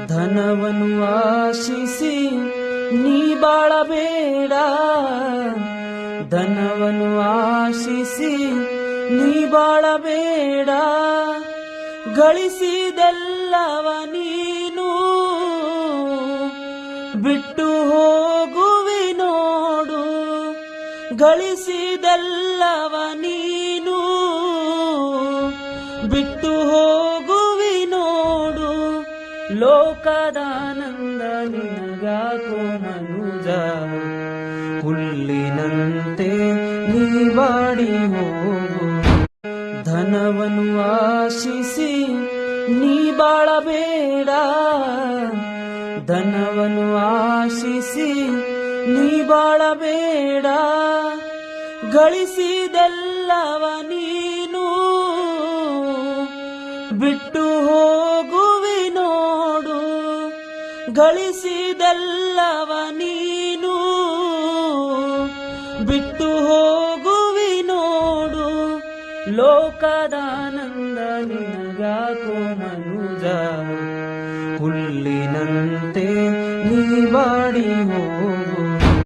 ಧನವನ್ನು ಆಶಿಸಿ ನೀ ಬಾಳಬೇಡ, ಧನವನ್ನು ಆಶಿಸಿ ನೀ ಬಾಳಬೇಡ. ಗಳಿಸಿದೆಲ್ಲವ ನೀನು ಬಿಟ್ಟು ಹೋಗುವಿ ನೋಡು, ಗಳಿಸಿದೆಲ್ಲವ ನೀನು ಬಿಟ್ಟು ಹೋಗುವಿ ನೋಡು. ಲೋಕದಾನಂದ ನಿನಗಾಕೋ ಮನುಜ, ಹುಲ್ಲಿನಂತೆ ನೀ ಬಾಡಿ ಹೋಗು. ಧನವನ್ನು ಆಶಿಸಿ ನೀ ಬಾಳಬೇಡ, ಧನವನ್ನು ಆಶಿಸಿ ನೀ ಬಾಳಬೇಡ. ಗಳಿಸಿದೆಲ್ಲವ ನೀನು ಬಿಟ್ಟು ಹೋಗುವಿ ನೋಡು, ಗಳಿಸಿದೆಲ್ಲವ ನೀನು ಬಿಟ್ಟು ಹೋಗುವಿ ನೋಡು. ಲೋಕದಾನಂದ ನಿನಗಾಕೋ ಮನುಜ, ಹುಲ್ಲಿನಂತೆ ನೀ ಬಾಡಿ ಹೋಗು.